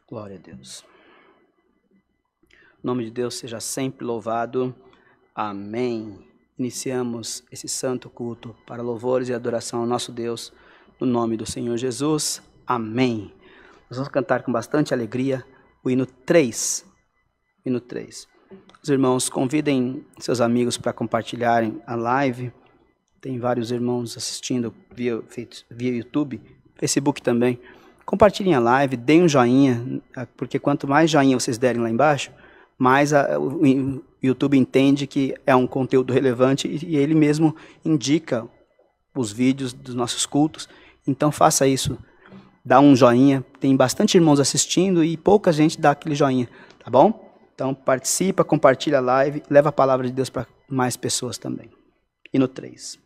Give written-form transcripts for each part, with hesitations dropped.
Glória a Deus. O nome de Deus seja sempre louvado. Amém iniciamos esse santo culto para louvores e adoração ao nosso Deus, no nome do Senhor Jesus. Amém. Nós vamos cantar com bastante alegria o hino 3. Hino 3. Os irmãos convidem seus amigos para compartilharem a live. Tem vários irmãos assistindo via YouTube, Facebook também. Compartilhem a live, deem um joinha, porque quanto mais joinha vocês derem lá embaixo, mais o YouTube entende que é um conteúdo relevante e ele mesmo indica os vídeos dos nossos cultos. Então faça isso, dá um joinha. Tem bastante irmãos assistindo e pouca gente dá aquele joinha, tá bom? Então participa, compartilha a live, leva a palavra de Deus para mais pessoas também. Hino 3.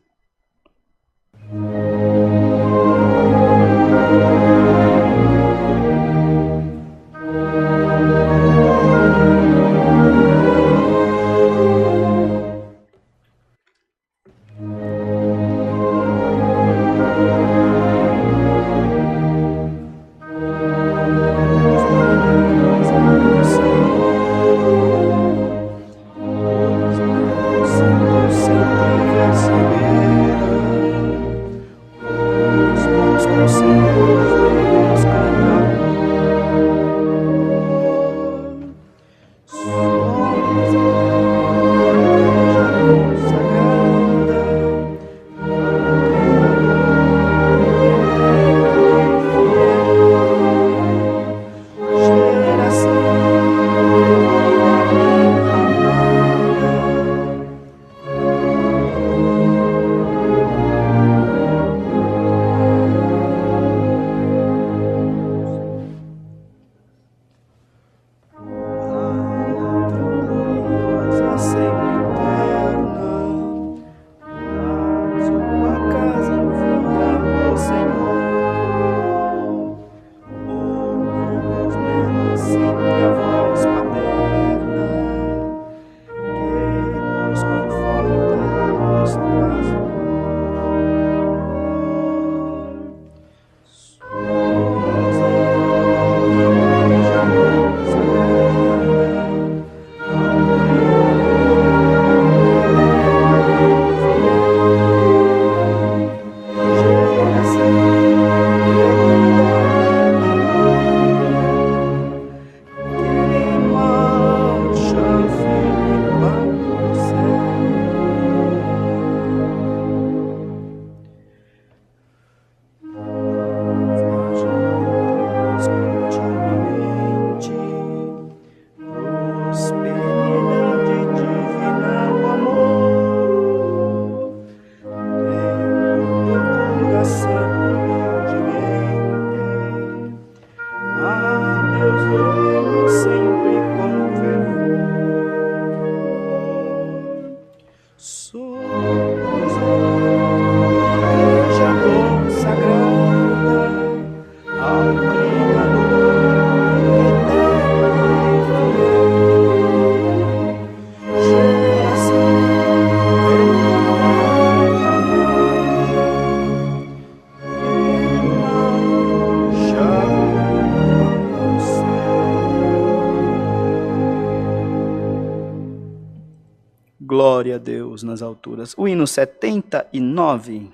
Glória a Deus nas alturas. O hino 79.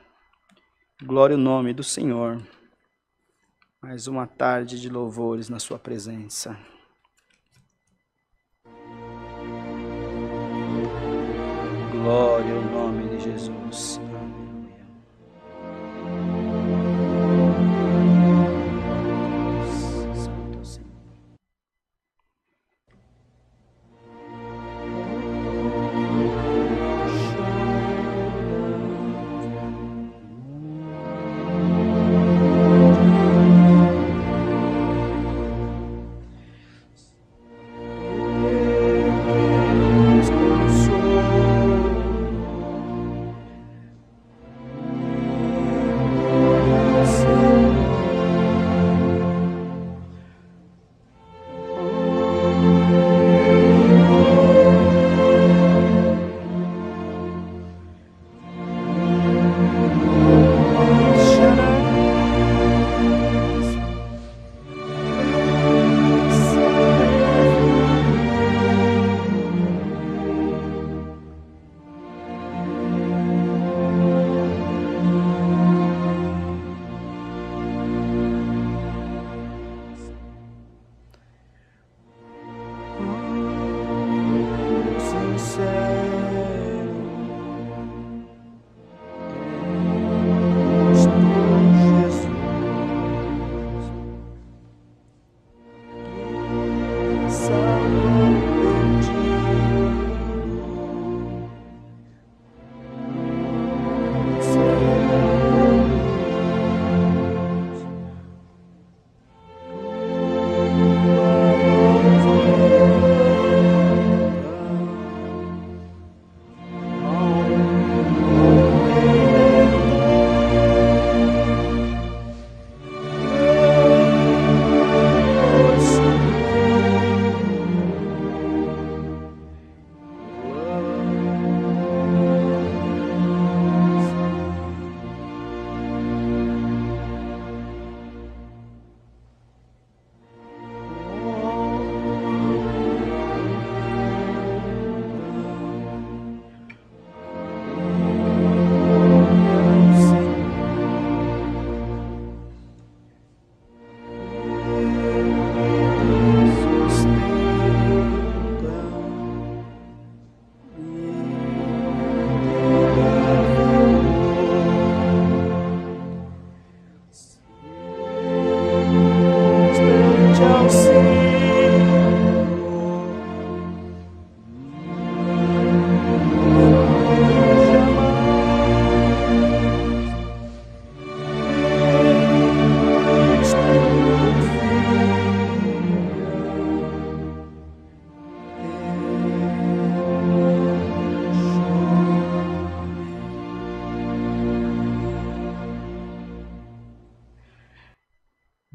Glória ao nome do Senhor. Mais uma tarde de louvores na sua presença. Glória ao nome de Jesus. Santo Senhor.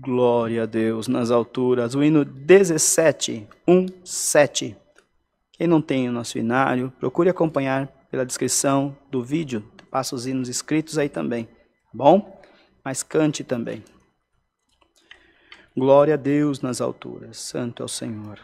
Glória a Deus nas alturas. O hino 17, 17. Quem não tem o nosso hinário, procure acompanhar pela descrição do vídeo. Passa os hinos escritos aí também, tá bom? Mas cante também. Glória a Deus nas alturas. Santo é o Senhor.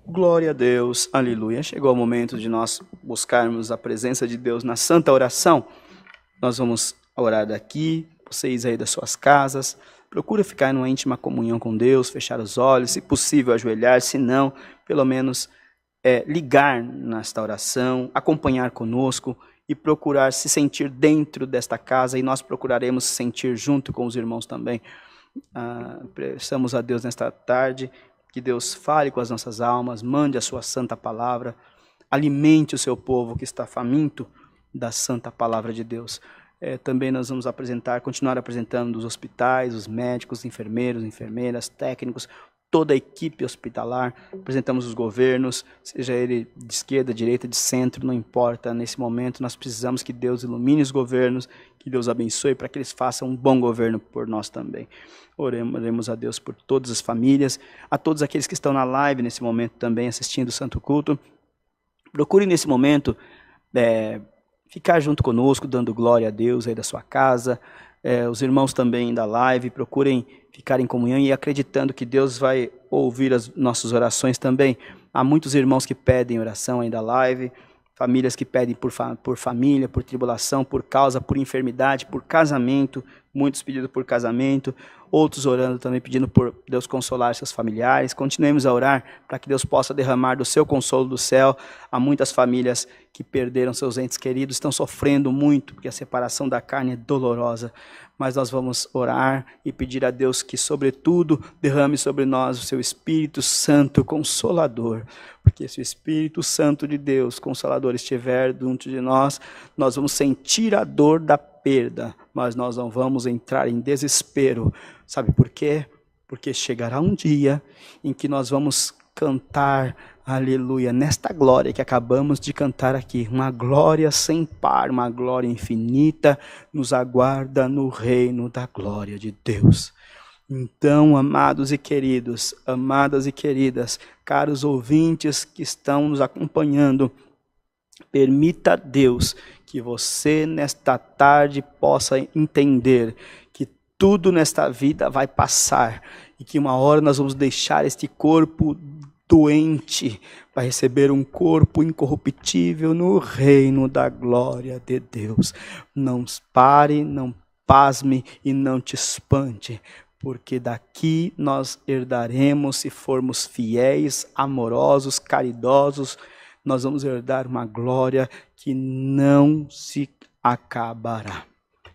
Glória a Deus, aleluia. Chegou o momento de nós buscarmos a presença de Deus na santa oração. Nós vamos orar daqui, vocês aí das suas casas. Procura ficar numa íntima comunhão com Deus, fechar os olhos, se possível ajoelhar, se não, pelo menos ligar nesta oração, acompanhar conosco e procurar se sentir dentro desta casa, e nós procuraremos se sentir junto com os irmãos também. Peçamos a Deus nesta tarde, que Deus fale com as nossas almas, mande a sua santa palavra, alimente o seu povo que está faminto da santa palavra de Deus. Também nós vamos continuar apresentando os hospitais, os médicos, enfermeiros, enfermeiras, técnicos, toda a equipe hospitalar, apresentamos os governos, seja ele de esquerda, direita, de centro, não importa, nesse momento nós precisamos que Deus ilumine os governos, que Deus abençoe para que eles façam um bom governo por nós também. Oremos a Deus por todas as famílias, a todos aqueles que estão na live nesse momento também assistindo o Santo Culto. Procure nesse momento ficar junto conosco, dando glória a Deus aí da sua casa. Os irmãos também da live, procurem ficar em comunhão e acreditando que Deus vai ouvir as nossas orações também. Há muitos irmãos que pedem oração aí da live, famílias que pedem por família, por tribulação, por causa, por enfermidade, por casamento. muitos pedindo por casamento, outros orando também, pedindo por Deus consolar seus familiares. Continuemos a orar para que Deus possa derramar do seu consolo do céu. Há muitas famílias que perderam seus entes queridos, estão sofrendo muito, porque a separação da carne é dolorosa. Mas nós vamos orar e pedir a Deus que, sobretudo, derrame sobre nós o seu Espírito Santo Consolador. Porque se o Espírito Santo de Deus, Consolador, estiver junto de nós, nós vamos sentir a dor da perda, mas nós não vamos entrar em desespero. Sabe por quê? Porque chegará um dia em que nós vamos cantar, aleluia, nesta glória que acabamos de cantar aqui, uma glória sem par, uma glória infinita, nos aguarda no reino da glória de Deus. Então, amados e queridos, amadas e queridas, caros ouvintes que estão nos acompanhando, permita a Deus que você nesta tarde possa entender que tudo nesta vida vai passar e que uma hora nós vamos deixar este corpo doente para receber um corpo incorruptível no reino da glória de Deus. Não pare, não pasme e não te espante, porque daqui nós herdaremos, se formos fiéis, amorosos, caridosos, nós vamos herdar uma glória que não se acabará.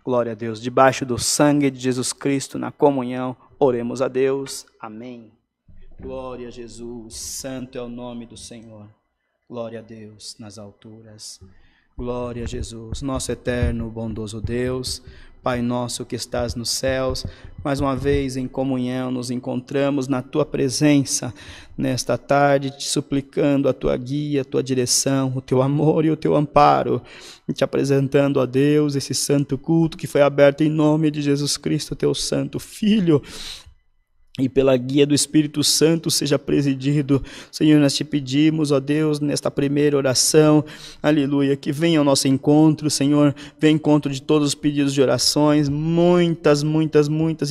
Glória a Deus. Debaixo do sangue de Jesus Cristo, na comunhão, oremos a Deus. Amém. Glória a Jesus, santo é o nome do Senhor. Glória a Deus nas alturas. Glória a Jesus, nosso eterno, bondoso Deus, Pai nosso que estás nos céus, mais uma vez em comunhão nos encontramos na Tua presença, nesta tarde te suplicando a Tua guia, a Tua direção, o Teu amor e o Teu amparo, e te apresentando a Deus esse santo culto que foi aberto em nome de Jesus Cristo, Teu santo Filho, e pela guia do Espírito Santo seja presidido. Senhor, nós te pedimos, ó Deus, nesta primeira oração, aleluia, que venha ao nosso encontro, Senhor, venha ao encontro de todos os pedidos de orações, muitas,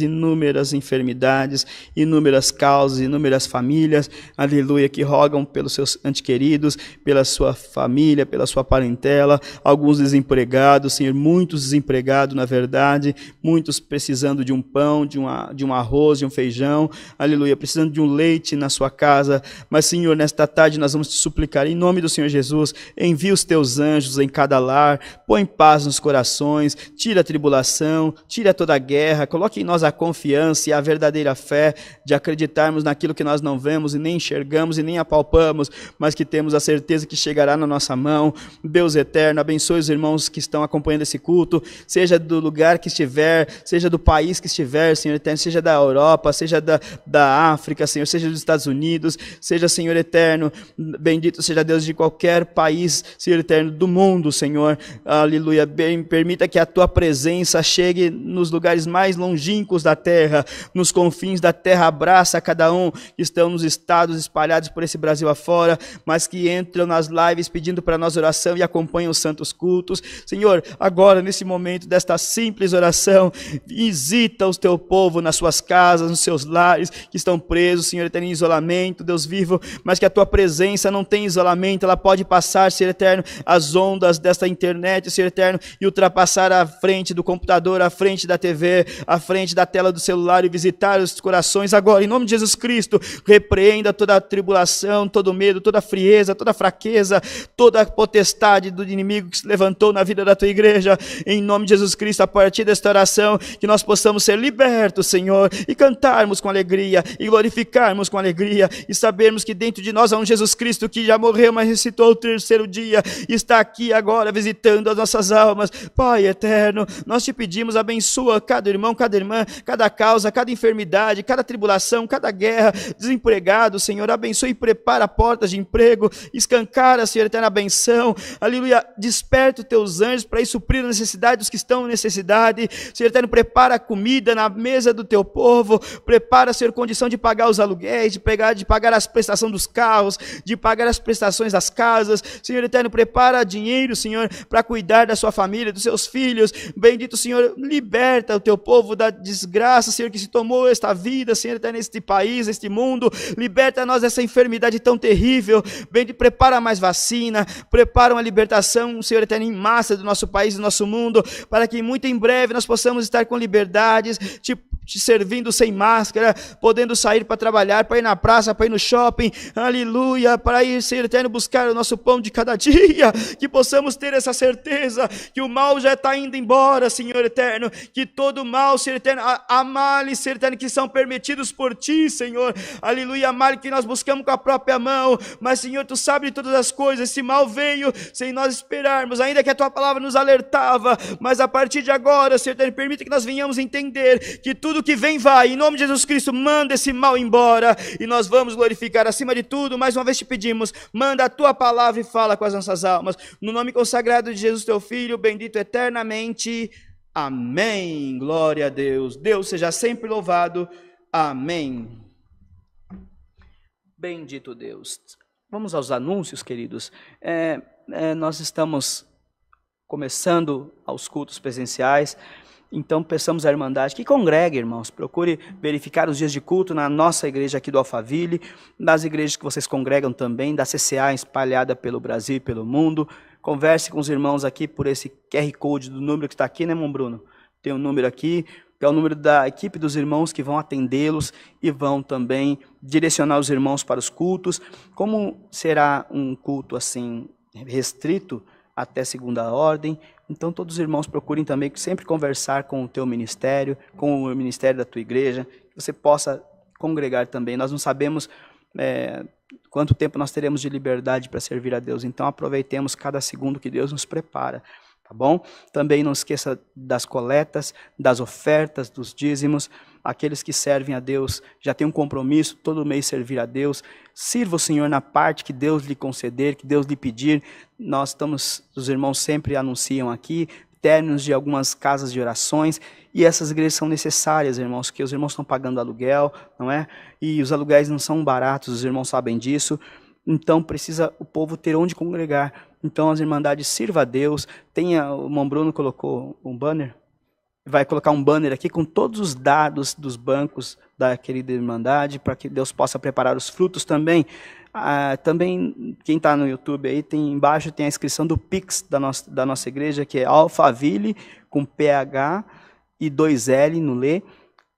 inúmeras enfermidades, inúmeras causas, inúmeras famílias, aleluia, que rogam pelos seus entes queridos, pela sua família, pela sua parentela, alguns desempregados, Senhor, muitos desempregados, na verdade, muitos precisando de um pão, de um arroz, de um feijão, aleluia, precisando de um leite na sua casa, mas Senhor, nesta tarde nós vamos te suplicar, em nome do Senhor Jesus, envia os teus anjos em cada lar, põe paz nos corações, tira a tribulação, tira toda a guerra, coloque em nós a confiança e a verdadeira fé de acreditarmos naquilo que nós não vemos e nem enxergamos e nem apalpamos, mas que temos a certeza que chegará na nossa mão. Deus eterno, abençoe os irmãos que estão acompanhando esse culto, seja do lugar que estiver, seja do país que estiver, Senhor eterno, seja da Europa, seja da África, Senhor, seja dos Estados Unidos, seja, Senhor eterno, bendito seja Deus de qualquer país, Senhor eterno, do mundo, Senhor, aleluia, permita que a Tua presença chegue nos lugares mais longínquos da terra, nos confins da terra, abraça cada um que estão nos estados espalhados por esse Brasil afora, mas que entram nas lives pedindo para nós oração e acompanham os santos cultos, Senhor, agora nesse momento desta simples oração, visita o Teu povo nas suas casas, nos seus lares, que estão presos, Senhor eterno, em isolamento, Deus vivo, mas que a Tua presença não tem isolamento, ela pode passar, Senhor eterno, as ondas desta internet, Senhor eterno, e ultrapassar a frente do computador, a frente da TV, a frente da tela do celular e visitar os corações agora, em nome de Jesus Cristo, repreenda toda a tribulação, todo medo, toda a frieza, toda a fraqueza, toda a potestade do inimigo que se levantou na vida da Tua igreja, em nome de Jesus Cristo, a partir desta oração, que nós possamos ser libertos, Senhor, e cantarmos com alegria, e glorificarmos com alegria, e sabermos que dentro de nós há um Jesus Cristo que já morreu, mas ressuscitou ao terceiro dia, e está aqui agora visitando as nossas almas. Pai eterno, nós te pedimos, abençoa cada irmão, cada irmã, cada causa, cada enfermidade, cada tribulação, cada guerra, desempregado, Senhor, abençoa e prepara portas de emprego, escancara, Senhor eterno, a benção, aleluia, desperta os teus anjos para ir suprir a necessidade dos que estão em necessidade, Senhor eterno, prepara a comida na mesa do teu povo, prepara prepara, Senhor, condição de pagar os aluguéis, de pagar as prestações dos carros, de pagar as prestações das casas. Senhor eterno, prepara dinheiro, Senhor, para cuidar da sua família, dos seus filhos. Bendito, Senhor, liberta o teu povo da desgraça, Senhor, que se tomou esta vida, Senhor eterno, neste país, neste mundo. Liberta nós dessa enfermidade tão terrível. Bendito, prepara mais vacina, prepara uma libertação, Senhor eterno, em massa do nosso país, do nosso mundo, para que muito em breve nós possamos estar com liberdades, te servindo sem máscara, podendo sair para trabalhar, para ir na praça, para ir no shopping, aleluia, para ir, Senhor eterno, buscar o nosso pão de cada dia, que possamos ter essa certeza, que o mal já está indo embora, Senhor eterno, que todo mal, Senhor eterno, há males, Senhor eterno, que são permitidos por Ti, Senhor, aleluia, há males que nós buscamos com a própria mão, mas, Senhor, Tu sabes de todas as coisas. Esse mal veio sem nós esperarmos, ainda que a Tua palavra nos alertava, mas a partir de agora, Senhor eterno, permita que nós venhamos entender que tudo que vem vai, em nome de Jesus Cristo, manda esse mal embora, e nós vamos glorificar acima de tudo. Mais uma vez te pedimos, manda a Tua palavra e fala com as nossas almas, no nome consagrado de Jesus Teu Filho, bendito eternamente, amém. Glória a Deus, Deus seja sempre louvado, amém. Bendito Deus. Vamos aos anúncios, queridos. Nós estamos começando aos cultos presenciais, então peçamos à Irmandade que congregue, irmãos, procure verificar os dias de culto na nossa igreja aqui do Alphaville, das igrejas que vocês congregam também, da CCA espalhada pelo Brasil e pelo mundo. Converse com os irmãos aqui por esse QR Code do número que está aqui, né, irmão Bruno? Tem um número aqui, que é o número da equipe dos irmãos que vão atendê-los e vão também direcionar os irmãos para os cultos. Como será um culto assim restrito até segunda ordem, então todos os irmãos procurem também sempre conversar com o teu ministério, com o ministério da tua igreja, que você possa congregar também. Nós não sabemos quanto tempo nós teremos de liberdade para servir a Deus, então aproveitemos cada segundo que Deus nos prepara. Tá bom? Também não esqueça das coletas, das ofertas, dos dízimos. Aqueles que servem a Deus já têm um compromisso, todo mês servir a Deus. Sirva o Senhor na parte que Deus lhe conceder, que Deus lhe pedir. Os irmãos sempre anunciam aqui, términos de algumas casas de orações, e essas igrejas são necessárias, irmãos, porque os irmãos estão pagando aluguel, não é? E os aluguéis não são baratos, os irmãos sabem disso. Então precisa o povo ter onde congregar. Então as irmandades sirva a Deus. O irmão Bruno colocou um banner, vai colocar um banner aqui com todos os dados dos bancos da querida irmandade, para que Deus possa preparar os frutos também. Também quem está no YouTube aí, embaixo tem a inscrição do Pix da nossa igreja, que é Alphaville, com PH e 2L no Lê,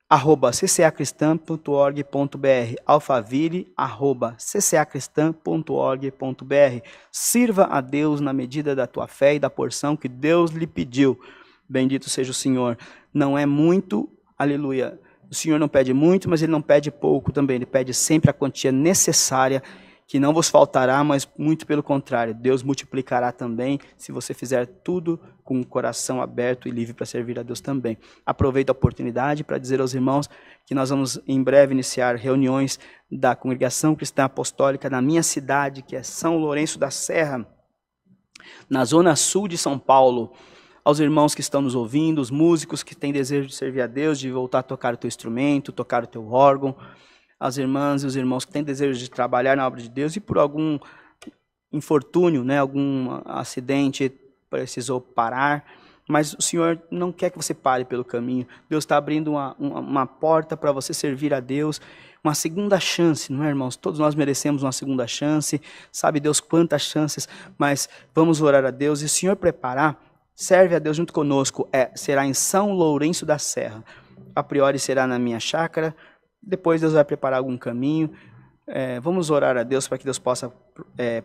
@ccacristã.org.br, alphaville@ccacristã.org.br. Sirva a Deus na medida da tua fé e da porção que Deus lhe pediu. Bendito seja o Senhor. Não é muito, aleluia. O Senhor não pede muito, mas Ele não pede pouco também. Ele pede sempre a quantia necessária, que não vos faltará, mas muito pelo contrário. Deus multiplicará também, se você fizer tudo com o coração aberto e livre para servir a Deus também. Aproveito a oportunidade para dizer aos irmãos que nós vamos em breve iniciar reuniões da Congregação Cristã Apostólica na minha cidade, que é São Lourenço da Serra, na zona sul de São Paulo. Aos irmãos que estão nos ouvindo, os músicos que têm desejo de servir a Deus, de voltar a tocar o teu instrumento, tocar o teu órgão, as irmãs e os irmãos que têm desejo de trabalhar na obra de Deus e por algum infortúnio, algum acidente precisou parar, mas o Senhor não quer que você pare pelo caminho. Deus está abrindo uma porta para você servir a Deus, uma segunda chance, não é, irmãos? Todos nós merecemos uma segunda chance, sabe Deus quantas chances, mas vamos orar a Deus e o Senhor preparar, serve a Deus junto conosco, será em São Lourenço da Serra, a priori será na minha chácara, depois Deus vai preparar algum caminho. Vamos orar a Deus para que Deus possa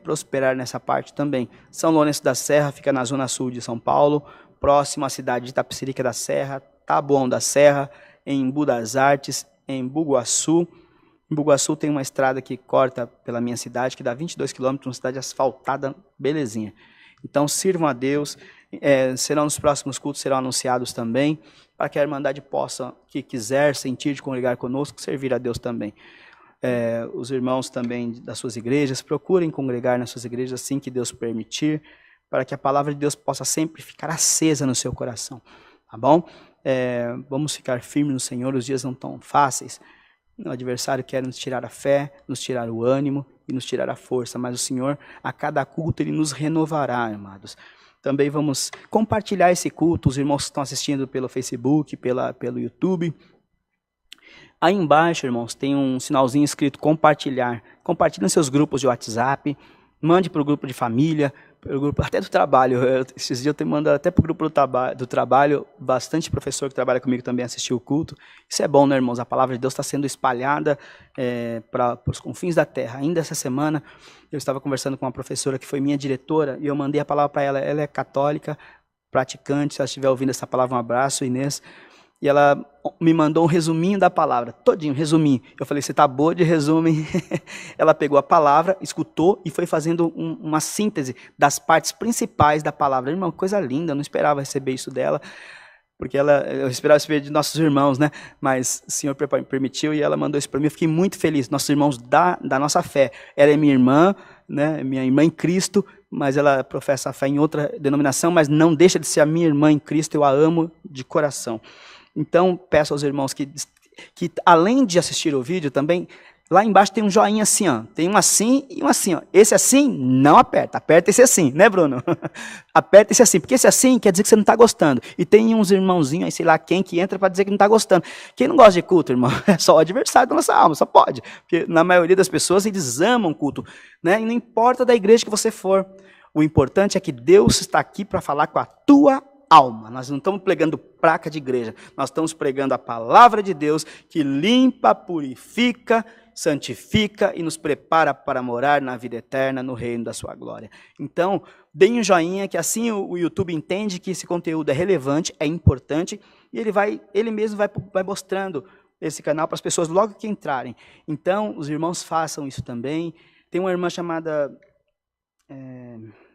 prosperar nessa parte também. São Lourenço da Serra fica na zona sul de São Paulo, próximo à cidade de Itapecerica da Serra, Taboão da Serra, em Embu das Artes, em Bugaçu. Em Bugaçu tem uma estrada que corta pela minha cidade, que dá 22 quilômetros, uma cidade asfaltada, belezinha. Então sirvam a Deus, serão nos próximos cultos, serão anunciados também, para que a Irmandade possa, que quiser sentir de congregar conosco, servir a Deus também. Os irmãos também das suas igrejas, procurem congregar nas suas igrejas assim que Deus permitir, para que a palavra de Deus possa sempre ficar acesa no seu coração, tá bom? Vamos ficar firmes no Senhor, os dias não tão fáceis, O adversário quer nos tirar a fé, nos tirar o ânimo e nos tirar a força, mas o Senhor, a cada culto, Ele nos renovará, amados. Também vamos compartilhar esse culto, os irmãos que estão assistindo pelo Facebook, pelo YouTube. Aí embaixo, irmãos, tem um sinalzinho escrito compartilhar. Compartilhe nos seus grupos de WhatsApp, mande para o grupo de família, para o grupo até do trabalho. Esses dias eu tenho mandado até para o grupo do trabalho, bastante professor que trabalha comigo também assistiu o culto. Isso é bom, né, irmãos? A palavra de Deus está sendo espalhada para os confins da terra. Ainda essa semana, eu estava conversando com uma professora que foi minha diretora, e eu mandei a palavra para ela. Ela é católica, praticante. Se ela estiver ouvindo essa palavra, um abraço, Inês. E ela me mandou um resuminho da palavra, todinho, resuminho. Eu falei, você tá boa de resumo, hein? Ela pegou a palavra, escutou e foi fazendo uma síntese das partes principais da palavra. Irmão, coisa linda, eu não esperava receber isso dela, porque eu esperava receber de nossos irmãos, né? Mas o Senhor permitiu e ela mandou isso para mim. Eu fiquei muito feliz. Nossos irmãos da nossa fé. Ela é minha irmã, né? Minha irmã em Cristo, mas ela professa a fé em outra denominação, mas não deixa de ser a minha irmã em Cristo. Eu a amo de coração. Então, peço aos irmãos que além de assistir o vídeo, também, lá embaixo tem um joinha assim, ó. Tem um assim e um assim, ó. Esse assim, não aperta. Aperta esse assim, né, Bruno? Aperta esse assim, porque esse assim quer dizer que você não está gostando. E tem uns irmãozinhos aí, sei lá quem, que entra para dizer que não está gostando. Quem não gosta de culto, irmão, é só o adversário da nossa alma, só pode. Porque na maioria das pessoas, eles amam culto, né? E não importa da igreja que você for. O importante é que Deus está aqui para falar com a tua alma. Nós não estamos pregando placa de igreja, nós estamos pregando a palavra de Deus que limpa, purifica, santifica e nos prepara para morar na vida eterna, no reino da sua glória. Então, deem um joinha, que assim o YouTube entende que esse conteúdo é relevante, é importante, e ele mesmo vai mostrando esse canal para as pessoas logo que entrarem. Então, os irmãos façam isso também. Tem uma irmã chamada,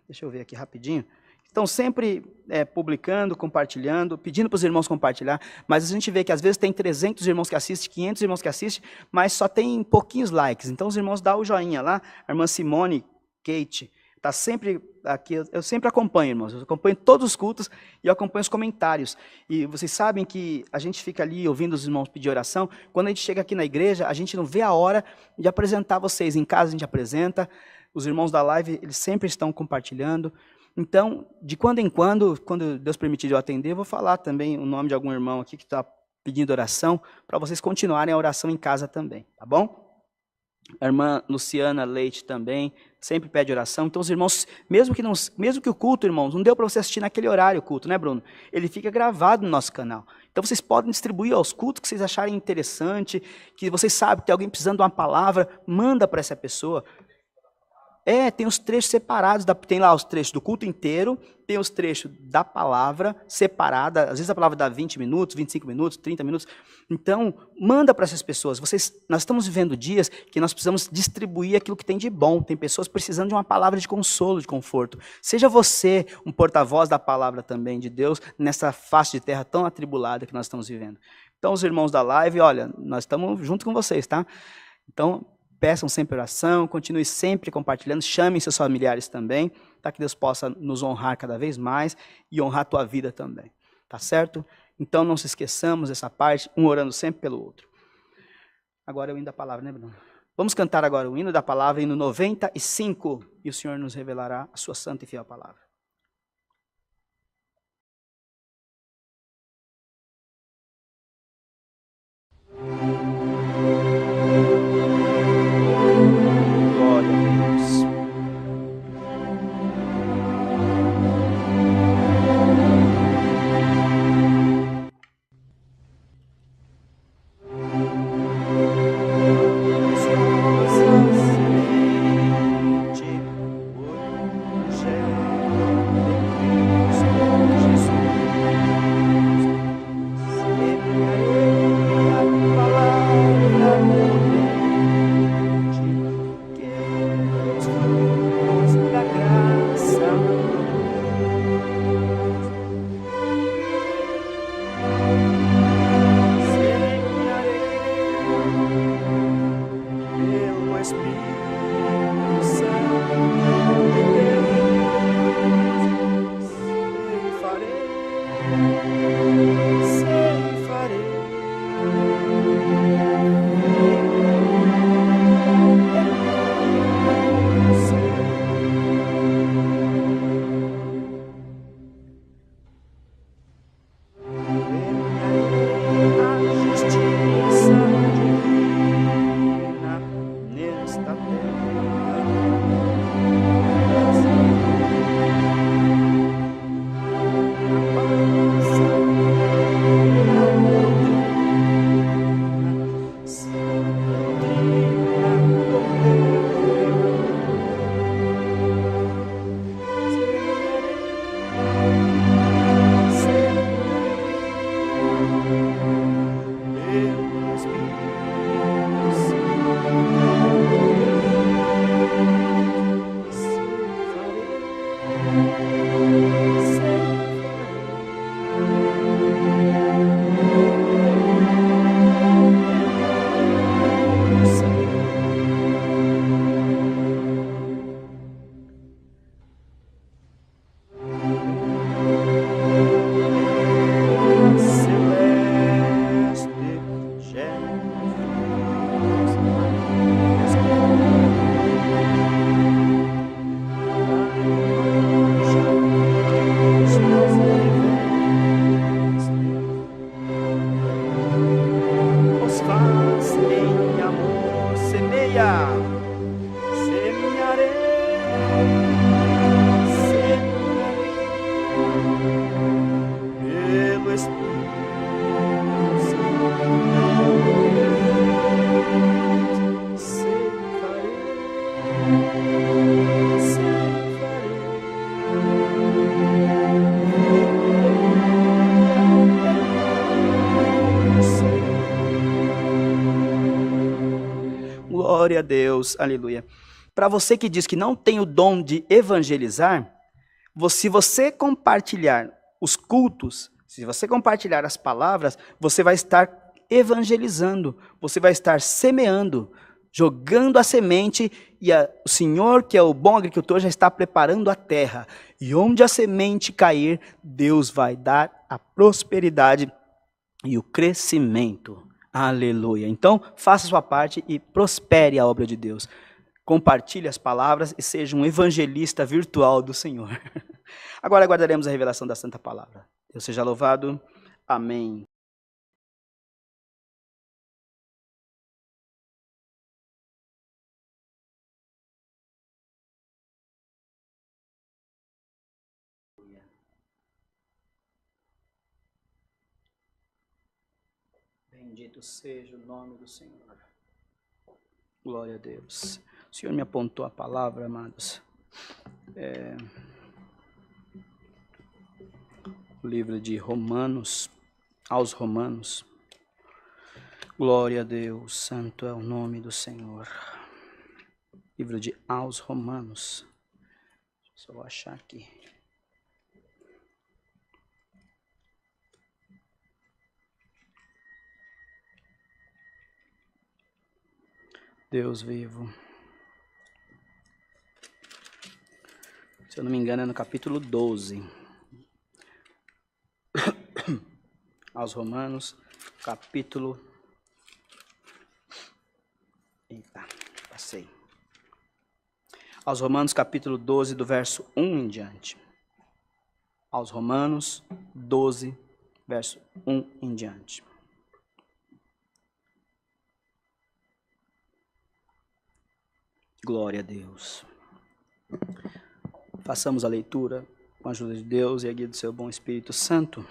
deixa eu ver aqui rapidinho, estão sempre publicando, compartilhando, pedindo para os irmãos compartilhar, mas a gente vê que às vezes tem 300 irmãos que assistem, 500 irmãos que assistem, mas só tem pouquinhos likes. Então os irmãos dão o joinha lá. A irmã Simone Kate está sempre aqui, eu sempre acompanho, irmãos, eu acompanho todos os cultos e eu acompanho os comentários. E vocês sabem que a gente fica ali ouvindo os irmãos pedir oração. Quando a gente chega aqui na igreja, a gente não vê a hora de apresentar vocês. Em casa a gente apresenta, os irmãos da live, eles sempre estão compartilhando. Então, de quando em quando Deus permitir eu atender, eu vou falar também o nome de algum irmão aqui que está pedindo oração, para vocês continuarem a oração em casa também, tá bom? A irmã Luciana Leite também sempre pede oração. Então, os irmãos, mesmo que o culto, irmãos, não deu para você assistir naquele horário o culto, né, Bruno? Ele fica gravado no nosso canal. Então, vocês podem distribuir aos cultos que vocês acharem interessante, que vocês sabem que tem alguém precisando de uma palavra, manda para essa pessoa. Tem os trechos separados, tem lá os trechos do culto inteiro, tem os trechos da palavra separada, às vezes a palavra dá 20 minutos, 25 minutos, 30 minutos. Então, manda para essas pessoas. Nós estamos vivendo dias que nós precisamos distribuir aquilo que tem de bom. Tem pessoas precisando de uma palavra de consolo, de conforto. Seja você um porta-voz da palavra também de Deus, nessa face de terra tão atribulada que nós estamos vivendo. Então, os irmãos da live, olha, nós estamos junto com vocês, tá? Então, peçam sempre oração, continue sempre compartilhando, chamem seus familiares também, para que Deus possa nos honrar cada vez mais e honrar a tua vida também, tá certo? Então não se esqueçamos dessa parte, um orando sempre pelo outro. Agora é o hino da palavra, né, Bruno? Vamos cantar agora o hino da palavra, hino 95, e o Senhor nos revelará a sua santa e fiel palavra. Glória a Deus, aleluia. Para você que diz que não tem o dom de evangelizar, se você compartilhar os cultos, se você compartilhar as palavras, você vai estar evangelizando, você vai estar semeando, jogando a semente, e o Senhor, que é o bom agricultor, já está preparando a terra. E onde a semente cair, Deus vai dar a prosperidade e o crescimento. Aleluia. Então, faça a sua parte e prospere a obra de Deus. Compartilhe as palavras e seja um evangelista virtual do Senhor. Agora aguardaremos a revelação da Santa Palavra. Deus seja louvado. Amém. Bendito seja o nome do Senhor. Glória a Deus. O Senhor me apontou a palavra, amados. O livro de Romanos, aos Romanos. Glória a Deus, santo é o nome do Senhor. Livro de aos Romanos. Só vou achar aqui. Deus vivo. Se eu não me engano, é no capítulo 12. Aos Romanos, capítulo... Eita, passei. Aos Romanos, capítulo 12, do verso 1 em diante. Aos Romanos, 12, verso 1 em diante. Glória a Deus. Façamos a leitura com a ajuda de Deus e a guia do seu bom Espírito Santo.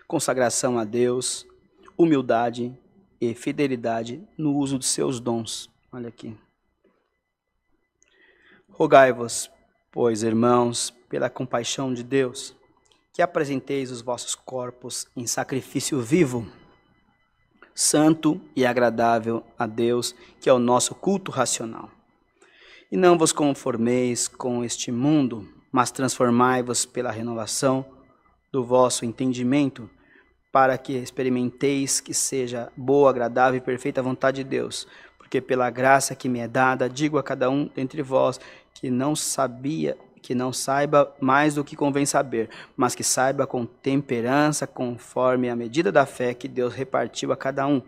Consagração a Deus, humildade e fidelidade no uso dos seus dons. Olha aqui. Rogai-vos, pois, irmãos, pela compaixão de Deus, que apresenteis os vossos corpos em sacrifício vivo, santo e agradável a Deus, que é o nosso culto racional. E não vos conformeis com este mundo, mas transformai-vos pela renovação do vosso entendimento, para que experimenteis que seja boa, agradável e perfeita a vontade de Deus. Porque pela graça que me é dada, digo a cada um dentre vós que não saiba mais do que convém saber, mas que saiba com temperança, conforme a medida da fé que Deus repartiu a cada um.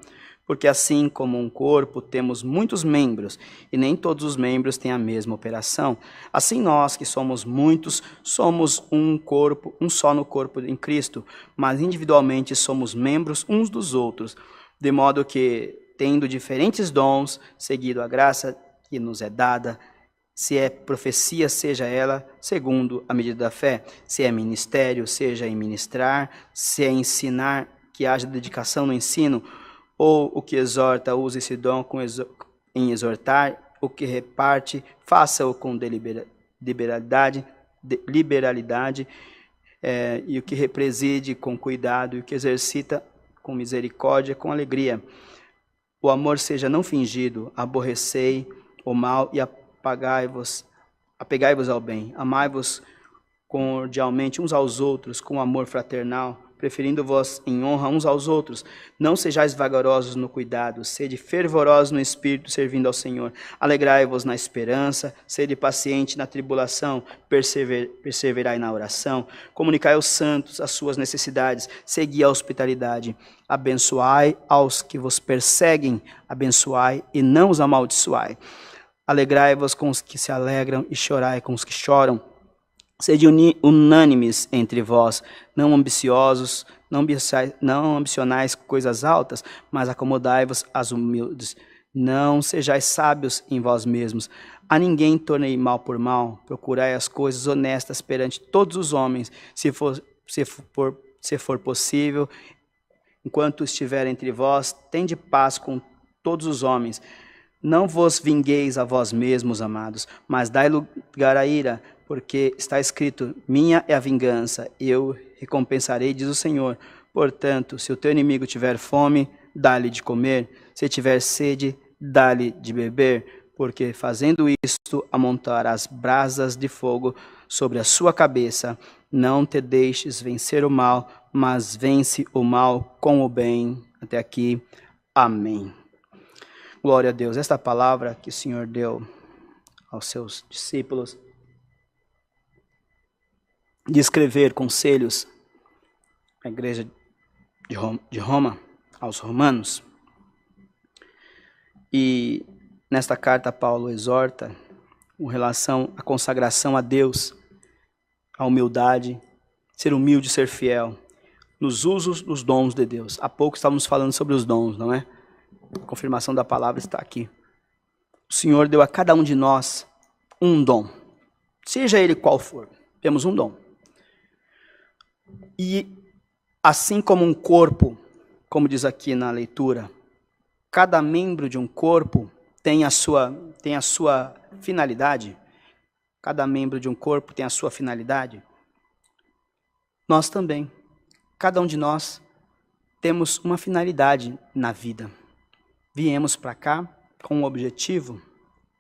Porque assim como um corpo temos muitos membros, e nem todos os membros têm a mesma operação, assim nós que somos muitos, somos um corpo, um só no corpo em Cristo, mas individualmente somos membros uns dos outros, de modo que, tendo diferentes dons, seguido a graça que nos é dada, se é profecia, seja ela segundo a medida da fé, se é ministério, seja em ministrar, se é ensinar, que haja dedicação no ensino, ou o que exorta, use esse dom em exortar, o que reparte, faça-o com liberalidade, e o que represide com cuidado, e o que exercita com misericórdia, com alegria. O amor seja não fingido, aborrecei o mal e apegai-vos ao bem. Amai-vos cordialmente uns aos outros, com amor fraternal, preferindo-vos em honra uns aos outros. Não sejais vagarosos no cuidado, sede fervorosos no espírito, servindo ao Senhor. Alegrai-vos na esperança, sede paciente na tribulação, perseverai na oração. Comunicai aos santos as suas necessidades, segui a hospitalidade. Abençoai aos que vos perseguem, abençoai e não os amaldiçoai. Alegrai-vos com os que se alegram e chorai com os que choram. Sede unânimes entre vós, não ambiciosos, não ambicionais coisas altas, mas acomodai-vos às humildes. Não sejais sábios em vós mesmos. A ninguém tornei mal por mal. Procurai as coisas honestas perante todos os homens, se for possível. Enquanto estiver entre vós, tende paz com todos os homens. Não vos vingueis a vós mesmos, amados, mas dai lugar à ira, porque está escrito, minha é a vingança, eu recompensarei, diz o Senhor. Portanto, se o teu inimigo tiver fome, dá-lhe de comer, se tiver sede, dá-lhe de beber, porque fazendo isto amontoarás brasas de fogo sobre a sua cabeça. Não te deixes vencer o mal, mas vence o mal com o bem. Até aqui. Amém. Glória a Deus. Esta palavra que o Senhor deu aos seus discípulos, de escrever conselhos à igreja de Roma, aos romanos. E nesta carta Paulo exorta com relação à consagração a Deus, a humildade, ser humilde, ser fiel, nos usos dos dons de Deus. Há pouco estávamos falando sobre os dons, não é? A confirmação da palavra está aqui. O Senhor deu a cada um de nós um dom, seja ele qual for, temos um dom. E assim como um corpo, como diz aqui na leitura, cada membro de um corpo tem a sua finalidade. Cada membro de um corpo tem a sua finalidade. Nós também, cada um de nós, temos uma finalidade na vida. Viemos para cá com um objetivo,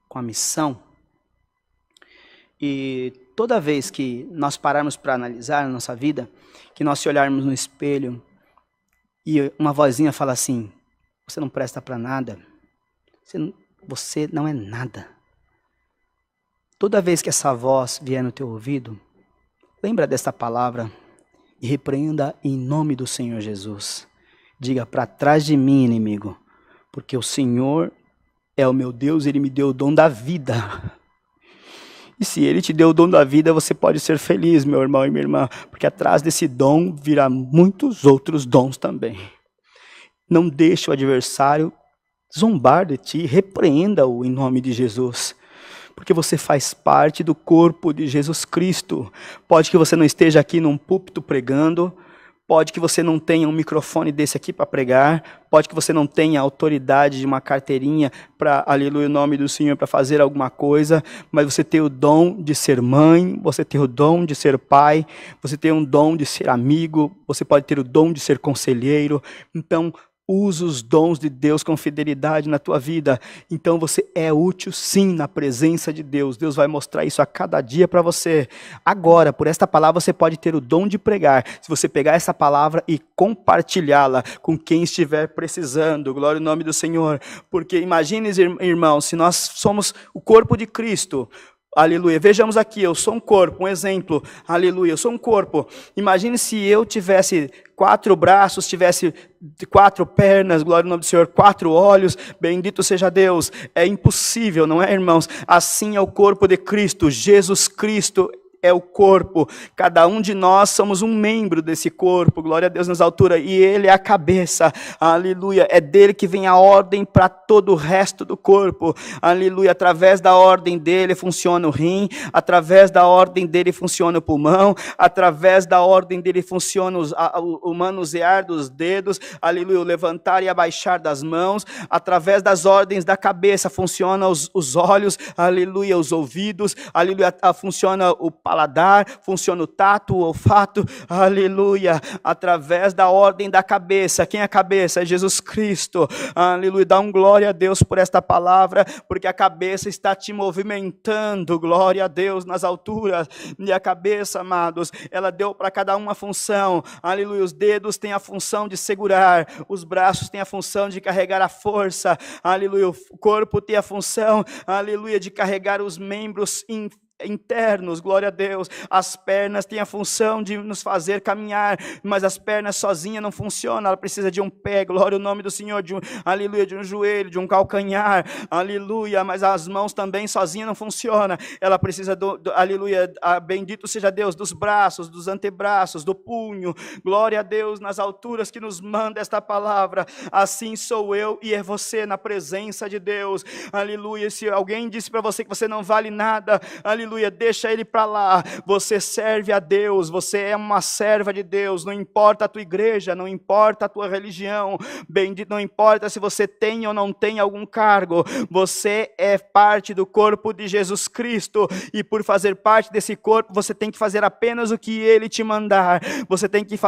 com a missão. E toda vez que nós pararmos para analisar a nossa vida, que nós se olharmos no espelho e uma vozinha fala assim: você não presta para nada, você não é nada. Toda vez que essa voz vier no teu ouvido, lembra desta palavra e repreenda em nome do Senhor Jesus. Diga: para trás de mim, inimigo, porque o Senhor é o meu Deus, Ele me deu o dom da vida. E se Ele te deu o dom da vida, você pode ser feliz, meu irmão e minha irmã, porque atrás desse dom virá muitos outros dons também. Não deixe o adversário zombar de ti, repreenda-o em nome de Jesus. Porque você faz parte do corpo de Jesus Cristo. Pode que você não esteja aqui num púlpito pregando, pode que você não tenha um microfone desse aqui para pregar, pode que você não tenha autoridade de uma carteirinha para, aleluia, o nome do Senhor, para fazer alguma coisa, mas você tem o dom de ser mãe, você tem o dom de ser pai, você tem um dom de ser amigo, você pode ter o dom de ser conselheiro. Então, usa os dons de Deus com fidelidade na tua vida. Então você é útil sim na presença de Deus. Deus vai mostrar isso a cada dia para você. Agora, por esta palavra você pode ter o dom de pregar. Se você pegar essa palavra e compartilhá-la com quem estiver precisando. Glória ao nome do Senhor. Porque imagine, irmãos, se nós somos o corpo de Cristo. Aleluia, vejamos aqui, eu sou um corpo, um exemplo, aleluia, eu sou um corpo. Imagine se eu tivesse 4 braços, tivesse 4 pernas, glória ao nome do Senhor, 4 olhos, bendito seja Deus. É impossível, não é, irmãos? Assim é o corpo de Cristo, Jesus Cristo é o corpo, cada um de nós somos um membro desse corpo, glória a Deus nas alturas, e Ele é a cabeça, aleluia, é dele que vem a ordem para todo o resto do corpo, aleluia, através da ordem dele funciona o rim, através da ordem dele funciona o pulmão, através da ordem dele funciona o manusear dos dedos, aleluia, o levantar e abaixar das mãos, através das ordens da cabeça funciona os olhos, aleluia, os ouvidos, aleluia, funciona o paladar, funciona o tato, o olfato, aleluia, através da ordem da cabeça. Quem é a cabeça? É Jesus Cristo, aleluia, dá um glória a Deus por esta palavra, porque a cabeça está te movimentando, glória a Deus nas alturas, e a cabeça, amados, ela deu para cada um uma função, aleluia, os dedos têm a função de segurar, os braços têm a função de carregar a força, aleluia, o corpo tem a função, aleluia, de carregar os membros internos, glória a Deus, as pernas têm a função de nos fazer caminhar, mas as pernas sozinhas não funcionam, ela precisa de um pé, glória ao nome do Senhor, aleluia, de um joelho, de um calcanhar, aleluia, mas as mãos também sozinhas não funcionam, ela precisa aleluia, bendito seja Deus, dos braços, dos antebraços, do punho, glória a Deus nas alturas que nos manda esta palavra. Assim sou eu e é você na presença de Deus, aleluia. Se alguém disse para você que você não vale nada, aleluia, aleluia, deixa ele para lá. Você serve a Deus, você é uma serva de Deus, não importa a tua igreja, não importa a tua religião, bendito, não importa se você tem ou não tem algum cargo, você é parte do corpo de Jesus Cristo, e por fazer parte desse corpo, você tem que fazer apenas o que Ele te mandar, você tem que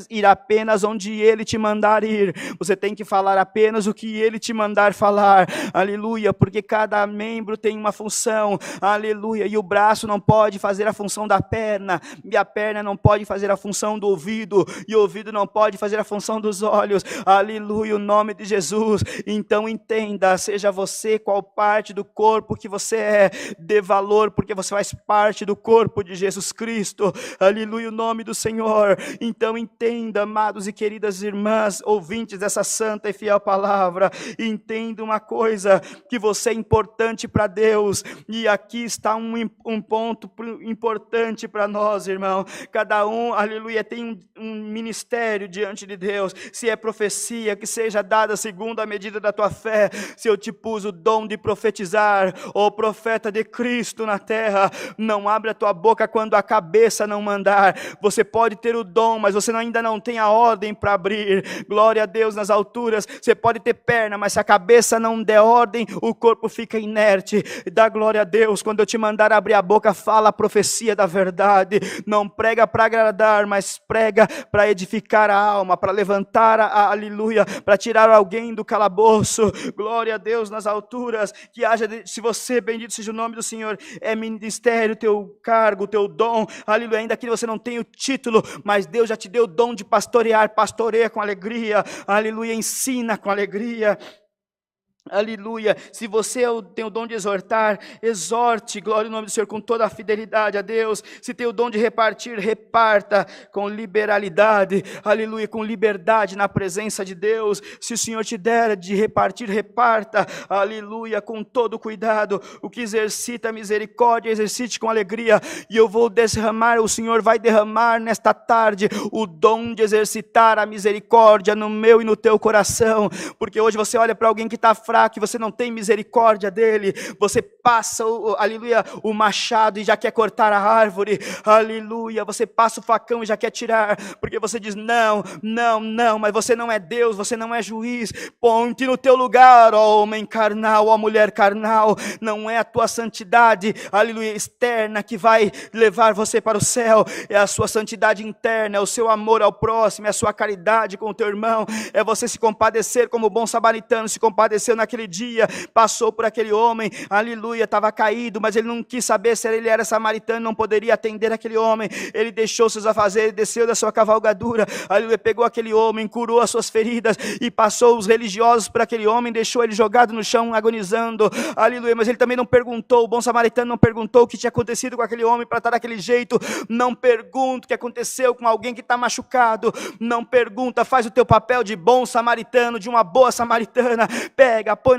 ir apenas onde Ele te mandar ir, você tem que falar apenas o que Ele te mandar falar, aleluia, porque cada membro tem uma função, aleluia, e o braço não pode fazer a função da perna, e a perna não pode fazer a função do ouvido, e o ouvido não pode fazer a função dos olhos, aleluia, o nome de Jesus. Então entenda, seja você qual parte do corpo que você é, dê valor, porque você faz parte do corpo de Jesus Cristo, aleluia, o nome do Senhor. Então entenda, amados e queridas irmãs, ouvintes dessa santa e fiel palavra, entenda uma coisa, que você é importante para Deus, e aqui está um ponto importante para nós, irmão. Cada um, aleluia, tem um ministério diante de Deus. Se é profecia, que seja dada segundo a medida da tua fé. Se eu te pus o dom de profetizar, ó profeta de Cristo na terra, não abre a tua boca quando a cabeça não mandar. Você pode ter o dom, mas você ainda não tem a ordem para abrir. Glória a Deus nas alturas. Você pode ter perna, mas se a cabeça não der ordem, o corpo fica inerte. Dá glória a Deus. Quando eu te mandar abrir a boca, fala a profecia da verdade. Não prega para agradar, mas prega para edificar a alma, para levantar aleluia, para tirar alguém do calabouço. Glória a Deus nas alturas. Que haja, se você, bendito seja o nome do Senhor, é ministério, teu cargo, teu dom, aleluia, ainda que você não tenha o título, mas Deus já te deu o dom de pastorear, pastoreia com alegria, aleluia, ensina com alegria. Aleluia, se você tem o dom de exortar, exorte, glória ao nome do Senhor, com toda a fidelidade a Deus. Se tem o dom de repartir, reparta com liberalidade, aleluia, com liberdade na presença de Deus. Se o Senhor te der de repartir, reparta, aleluia, com todo cuidado. O que exercita a misericórdia, exercite com alegria, e eu vou derramar, o Senhor vai derramar nesta tarde o dom de exercitar a misericórdia no meu e no teu coração, porque hoje você olha para alguém que está fraco, que você não tem misericórdia dele, você passa, aleluia, o machado e já quer cortar a árvore, aleluia, você passa o facão e já quer tirar, porque você diz, não, mas você não é Deus, você não é juiz. Ponte no teu lugar, ó homem carnal, ó mulher carnal. Não é a tua santidade, aleluia, externa que vai levar você para o céu, é a sua santidade interna, é o seu amor ao próximo, é a sua caridade com o teu irmão, é você se compadecer como o bom samaritano se compadeceu naquele dia, passou por aquele homem, aleluia, estava caído, mas ele não quis saber se ele era samaritano, não poderia atender aquele homem, ele deixou seus afazeres, desceu da sua cavalgadura, aleluia, pegou aquele homem, curou as suas feridas, e passou os religiosos por aquele homem, deixou ele jogado no chão, agonizando, aleluia, mas ele também não perguntou, o bom samaritano não perguntou o que tinha acontecido com aquele homem, para estar daquele jeito. Não pergunta o que aconteceu com alguém que está machucado, não pergunta, faz o teu papel de bom samaritano, de uma boa samaritana, pega, põe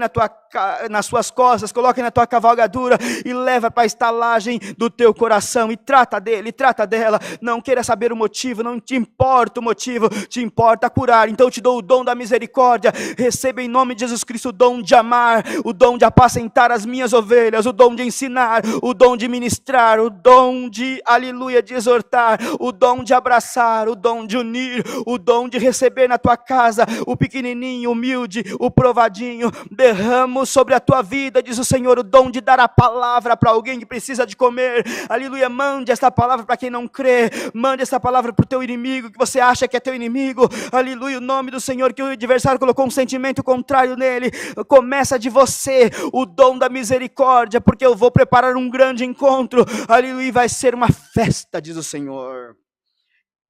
nas suas costas, coloca na tua cavalgadura e leva para a estalagem do teu coração e trata dele, trata dela. Não queira saber o motivo, não te importa o motivo, te importa curar. Então eu te dou o dom da misericórdia. Receba em nome de Jesus Cristo o dom de amar, o dom de apacentar as minhas ovelhas, o dom de ensinar, o dom de ministrar, o dom de, aleluia, de exortar, o dom de abraçar, o dom de unir, o dom de receber na tua casa o pequenininho, humilde, o provadinho. Derramo sobre a tua vida, diz o Senhor, o dom de dar a palavra para alguém que precisa de comer, aleluia. Mande esta palavra para quem não crê, mande esta palavra para o teu inimigo, que você acha que é teu inimigo, aleluia, o nome do Senhor, que o adversário colocou um sentimento contrário nele. Começa de você o dom da misericórdia, porque eu vou preparar um grande encontro, aleluia, vai ser uma festa, diz o Senhor.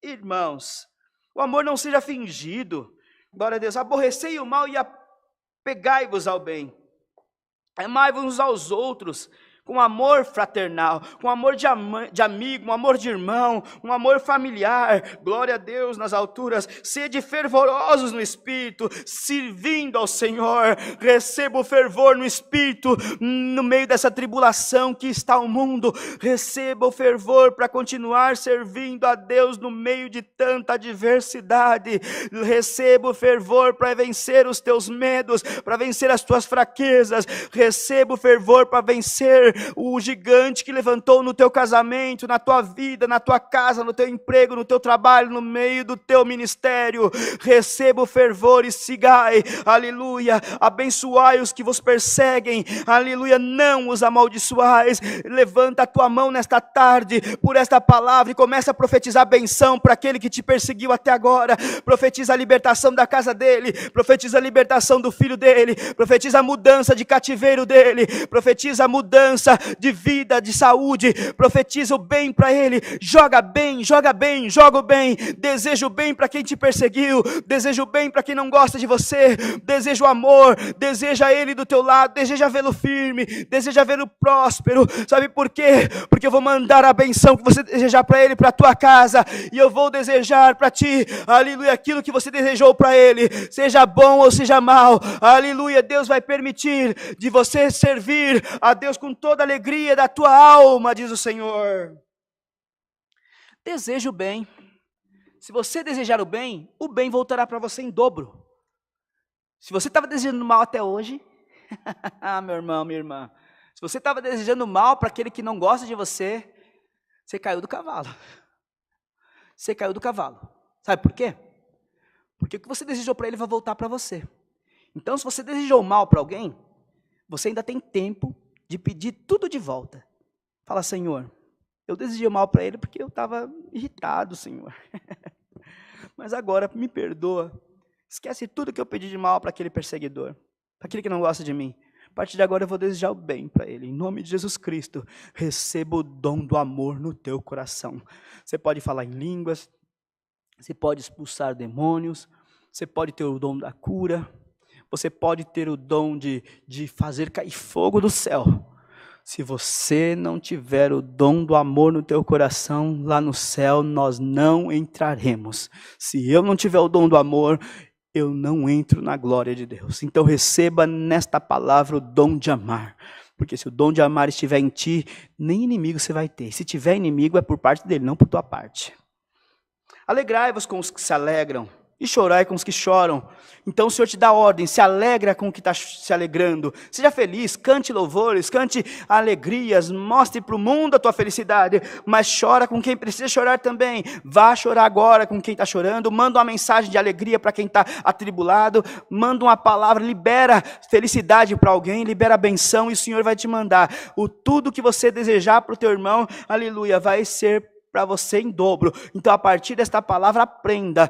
Irmãos, o amor não seja fingido, glória a Deus. Aborrecei o mal e pegai-vos ao bem, amai-vos uns aos outros, com amor fraternal, com amor de amigo, um amor de irmão, um amor familiar, glória a Deus nas alturas. Sede fervorosos no Espírito, servindo ao Senhor. Receba o fervor no Espírito, no meio dessa tribulação que está o mundo. Receba o fervor para continuar servindo a Deus no meio de tanta adversidade. Receba o fervor para vencer os teus medos, para vencer as tuas fraquezas. Receba o fervor para vencer o gigante que levantou no teu casamento, na tua vida, na tua casa, no teu emprego, no teu trabalho, no meio do teu ministério. Receba o fervor e sigai, aleluia. Abençoai os que vos perseguem, aleluia. Não os amaldiçoais. Levanta a tua mão nesta tarde por esta palavra e começa a profetizar benção para aquele que te perseguiu até agora. Profetiza a libertação da casa dele, profetiza a libertação do filho dele, profetiza a mudança de cativeiro dele, profetiza a mudança de vida, de saúde, profetiza o bem para ele. Joga bem, joga o bem, deseja o bem para quem te perseguiu, deseja o bem para quem não gosta de você, deseja o amor, deseja ele do teu lado, deseja vê-lo firme, deseja vê-lo próspero. Sabe por quê? Porque eu vou mandar a benção que você desejar para ele, para a tua casa, e eu vou desejar para ti, aleluia, aquilo que você desejou para ele, seja bom ou seja mal, aleluia. Deus vai permitir de você servir a Deus com toda a alegria da tua alma, diz o Senhor. Deseja o bem. Se você desejar o bem voltará para você em dobro. Se você estava desejando mal até hoje, meu irmão, minha irmã, se você estava desejando mal para aquele que não gosta de você, você caiu do cavalo. Você caiu do cavalo. Sabe por quê? Porque o que você desejou para ele vai voltar para você. Então, se você desejou mal para alguém, você ainda tem tempo de pedir tudo de volta. Fala, Senhor, eu desejei mal para ele porque eu estava irritado, Senhor. Mas agora me perdoa. Esquece tudo que eu pedi de mal para aquele perseguidor, para aquele que não gosta de mim. A partir de agora eu vou desejar o bem para ele. Em nome de Jesus Cristo, receba o dom do amor no teu coração. Você pode falar em línguas, você pode expulsar demônios, você pode ter o dom da cura, você pode ter o dom de fazer cair fogo do céu. Se você não tiver o dom do amor no teu coração, lá no céu nós não entraremos. Se eu não tiver o dom do amor, eu não entro na glória de Deus. Então receba nesta palavra o dom de amar. Porque se o dom de amar estiver em ti, nem inimigo você vai ter. Se tiver inimigo é por parte dele, não por tua parte. Alegrai-vos com os que se alegram e chorai com os que choram. Então o Senhor te dá ordem, se alegra com o que está se alegrando. Seja feliz, cante louvores, cante alegrias, mostre para o mundo a tua felicidade, mas chora com quem precisa chorar também. Vá chorar agora com quem está chorando, manda uma mensagem de alegria para quem está atribulado, manda uma palavra, libera felicidade para alguém, libera benção e o Senhor vai te mandar. Tudo que você desejar para o teu irmão, aleluia, vai ser para você em dobro. Então a partir desta palavra aprenda,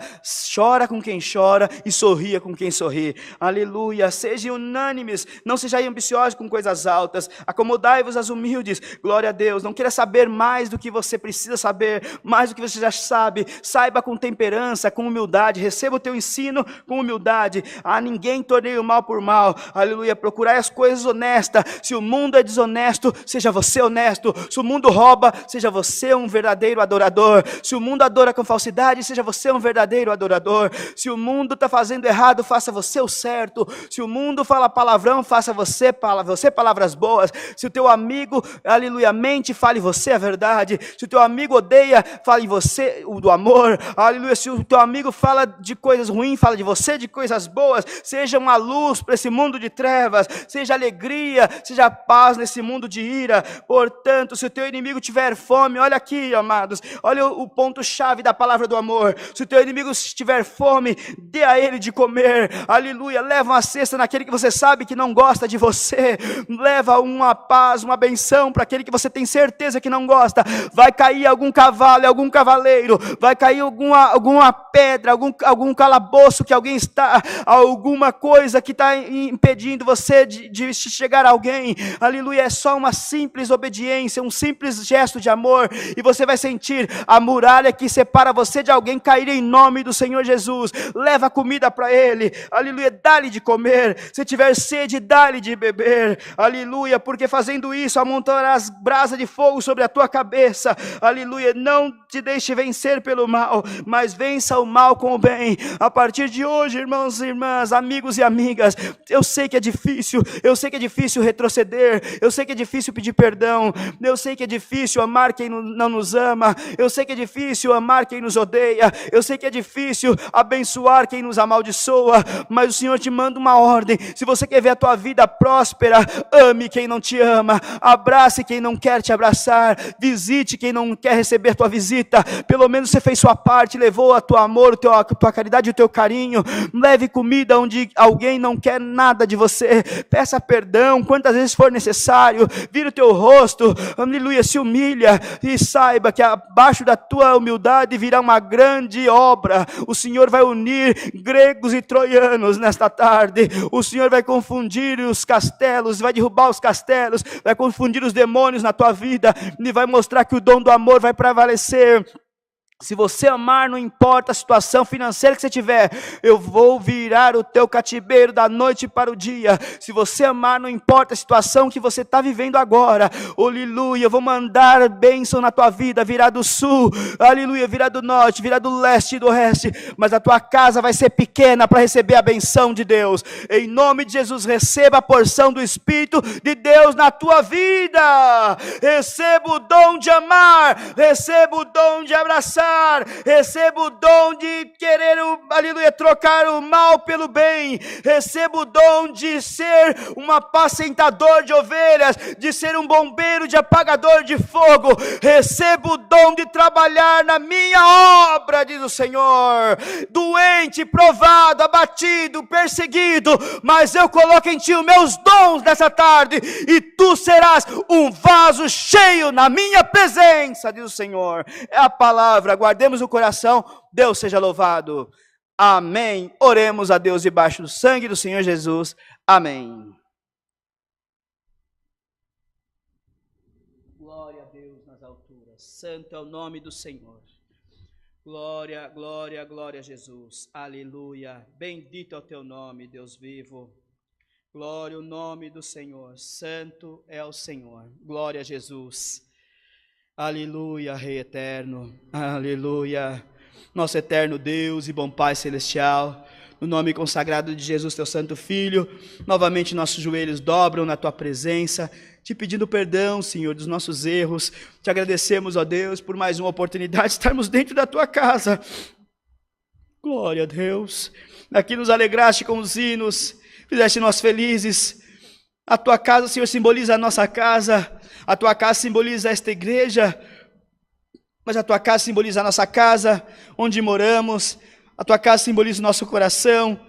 chora com quem chora e sorria com quem sorri, aleluia. Sejam unânimes, não sejam ambiciosos com coisas altas, acomodai-vos às humildes, glória a Deus. Não queira saber mais do que você precisa saber, mais do que você já sabe, saiba com temperança, com humildade, receba o teu ensino com humildade. A ninguém tornei o mal por mal, aleluia. Procurai as coisas honestas. Se o mundo é desonesto, seja você honesto. Se o mundo rouba, seja você um verdadeiro adorador. Se o mundo adora com falsidade, seja você um verdadeiro adorador. Se o mundo está fazendo errado, faça você o certo. Se o mundo fala palavrão, faça você palavras boas. Se o teu amigo, aleluia, mente, fale você a verdade. Se o teu amigo odeia, fale você o do amor, aleluia. Se o teu amigo fala de coisas ruins, fala de você de coisas boas. Seja uma luz para esse mundo de trevas, seja alegria, seja paz nesse mundo de ira. Portanto, se o teu inimigo tiver fome, olha aqui, amado, olha o ponto-chave da palavra do amor. Se o teu inimigo tiver fome, dê a ele de comer, aleluia. Leva uma cesta naquele que você sabe que não gosta de você, leva uma paz, uma benção para aquele que você tem certeza que não gosta. Vai cair algum cavalo, algum cavaleiro, vai cair alguma pedra, algum calabouço que alguém está, alguma coisa que está impedindo você de chegar a alguém, aleluia. É só uma simples obediência, um simples gesto de amor, e você vai sentir a muralha que separa você de alguém cair em nome do Senhor Jesus. Leva comida para ele, aleluia, dá-lhe de comer. Se tiver sede, dá-lhe de beber, aleluia, porque fazendo isso amontoarás brasa de fogo sobre a tua cabeça, aleluia. Não te deixe vencer pelo mal, mas vença o mal com o bem. A partir de hoje, irmãos e irmãs, amigos e amigas, eu sei que é difícil retroceder, eu sei que é difícil pedir perdão, eu sei que é difícil amar quem não nos ama, ama. Eu sei que é difícil amar quem nos odeia. Eu sei que é difícil abençoar quem nos amaldiçoa. Mas o Senhor te manda uma ordem. Se você quer ver a tua vida próspera, ame quem não te ama. Abrace quem não quer te abraçar. Visite quem não quer receber tua visita. Pelo menos você fez sua parte, levou a tua amor, a tua caridade e o teu carinho. Leve comida onde alguém não quer nada de você. Peça perdão quantas vezes for necessário. Vira o teu rosto, aleluia, se humilha e saiba que abaixo da tua humildade virá uma grande obra. O Senhor vai unir gregos e troianos nesta tarde. O Senhor vai confundir os castelos, vai derrubar os castelos, vai confundir os demônios na tua vida e vai mostrar que o dom do amor vai prevalecer. Se você amar, não importa a situação financeira que você tiver, eu vou virar o teu cativeiro da noite para o dia. Se você amar, não importa a situação que você está vivendo agora, aleluia, eu vou mandar bênção na tua vida, virá do sul, aleluia, virá do norte, virá do leste e do oeste, mas a tua casa vai ser pequena para receber a benção de Deus. Em nome de Jesus, receba a porção do Espírito de Deus na tua vida. Receba o dom de amar, receba o dom de abraçar, receba o dom de querer, aleluia, trocar o mal pelo bem. Receba o dom de ser um apacentador de ovelhas, de ser um bombeiro, de apagador de fogo. Receba o dom de trabalhar na minha obra, diz o Senhor. Doente, provado, abatido, perseguido, mas eu coloco em ti os meus dons nessa tarde, e tu serás um vaso cheio na minha presença, diz o Senhor. É a palavra, guardemos o coração. Deus seja louvado. Amém. Oremos a Deus debaixo do sangue do Senhor Jesus. Amém. Glória a Deus nas alturas. Santo é o nome do Senhor. Glória, glória, glória a Jesus. Aleluia. Bendito é o teu nome, Deus vivo. Glória ao nome do Senhor. Santo é o Senhor. Glória a Jesus. Aleluia, Rei eterno, aleluia, nosso eterno Deus e bom Pai celestial, no nome consagrado de Jesus, teu santo Filho, novamente nossos joelhos dobram na tua presença, te pedindo perdão, Senhor, dos nossos erros. Te agradecemos, ó Deus, por mais uma oportunidade de estarmos dentro da tua casa. Glória a Deus, aqui nos alegraste com os hinos, fizeste nós felizes. A tua casa, Senhor, simboliza a nossa casa. A tua casa simboliza esta igreja, mas a tua casa simboliza a nossa casa, onde moramos. A tua casa simboliza o nosso coração.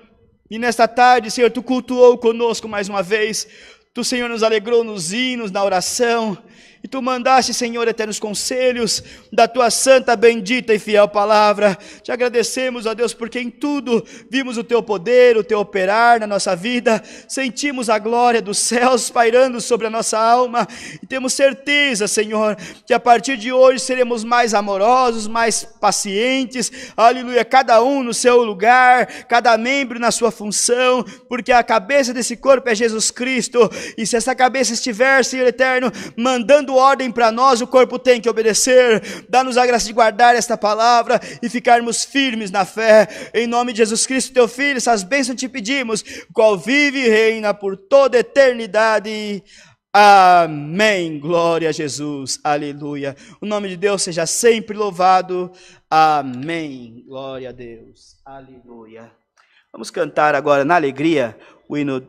E nesta tarde, Senhor, tu cultuou conosco mais uma vez. Tu, Senhor, nos alegrou nos hinos, na oração. E tu mandaste, Senhor, eternos conselhos da tua santa, bendita e fiel palavra. Te agradecemos, ó Deus, porque em tudo vimos o teu poder, o teu operar na nossa vida. Sentimos a glória dos céus pairando sobre a nossa alma. E temos certeza, Senhor, que a partir de hoje seremos mais amorosos, mais pacientes. Aleluia, cada um no seu lugar, cada membro na sua função, porque a cabeça desse corpo é Jesus Cristo. E se essa cabeça estiver, Senhor eterno, mandando ordem para nós, o corpo tem que obedecer. Dá-nos a graça de guardar esta palavra e ficarmos firmes na fé. Em nome de Jesus Cristo, teu Filho, essas bênçãos te pedimos, o qual vive e reina por toda a eternidade. Amém. Glória a Jesus. Aleluia. O nome de Deus seja sempre louvado. Amém. Glória a Deus. Aleluia. Vamos cantar agora na alegria o hino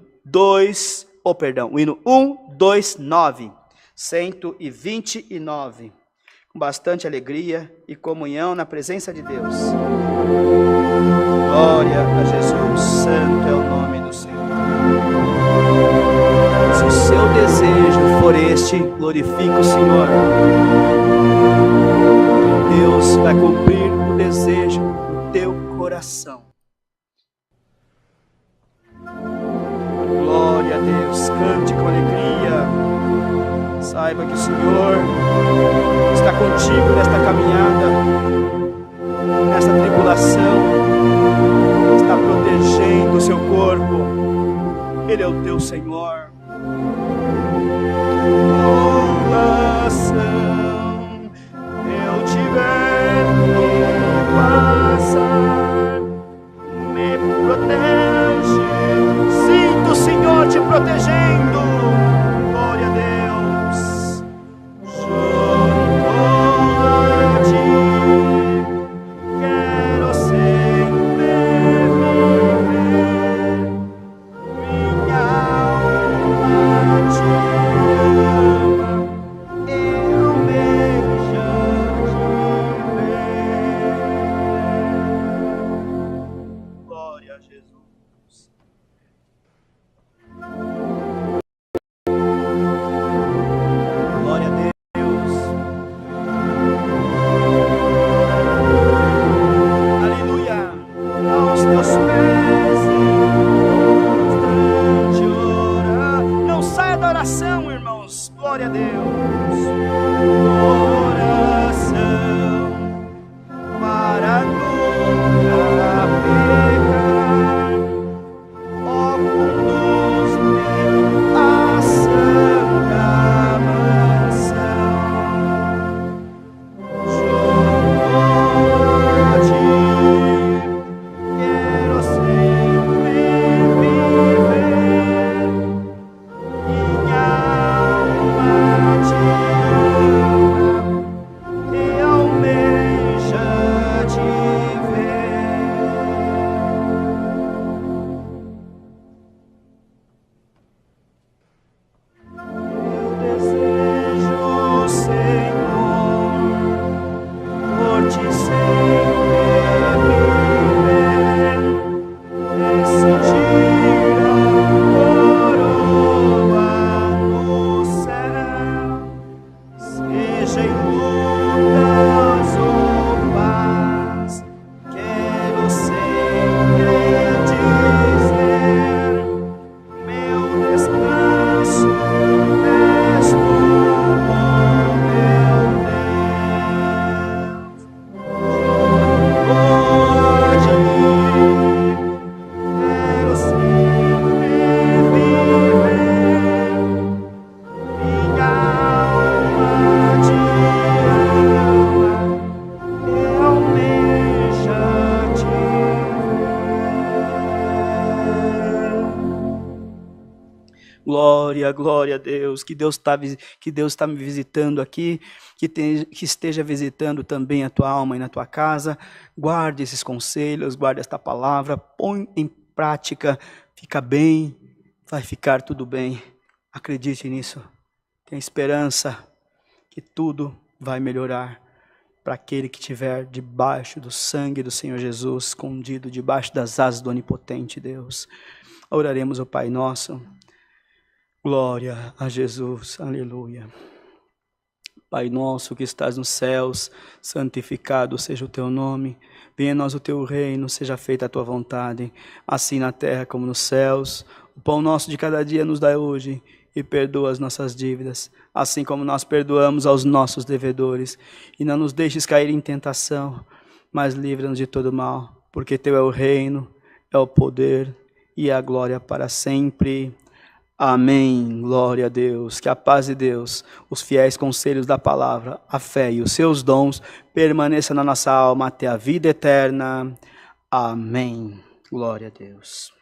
o hino 129. 129, com bastante alegria e comunhão na presença de Deus. Glória a Jesus, santo é o nome do Senhor. Se o seu desejo for este, glorifica o Senhor. Deus vai cumprir o desejo do teu coração. Glória a Deus, cante com alegria. Saiba que o Senhor está contigo nesta caminhada, nesta tribulação, está protegendo o seu corpo. Ele é o teu Senhor. Salvação, eu tiver que passar, me protege. Sinto o Senhor te protegendo. Glória a Deus. Choro com Glória, glória a Deus, que Deus está me visitando aqui, que esteja visitando também a tua alma e na tua casa. Guarde esses conselhos, guarde esta palavra, põe em prática, fica bem, vai ficar tudo bem. Acredite nisso, tenha esperança que tudo vai melhorar para aquele que estiver debaixo do sangue do Senhor Jesus, escondido debaixo das asas do onipotente Deus. Oraremos ao Pai Nosso. Glória a Jesus, aleluia. Pai nosso que estás nos céus, santificado seja o teu nome. Venha a nós o teu reino, seja feita a tua vontade, assim na terra como nos céus. O pão nosso de cada dia nos dai hoje, e perdoa as nossas dívidas, assim como nós perdoamos aos nossos devedores. E não nos deixes cair em tentação, mas livra-nos de todo mal, porque teu é o reino, é o poder e a glória para sempre. Amém, glória a Deus, que a paz de Deus, os fiéis conselhos da palavra, a fé e os seus dons permaneçam na nossa alma até a vida eterna. Amém, glória a Deus.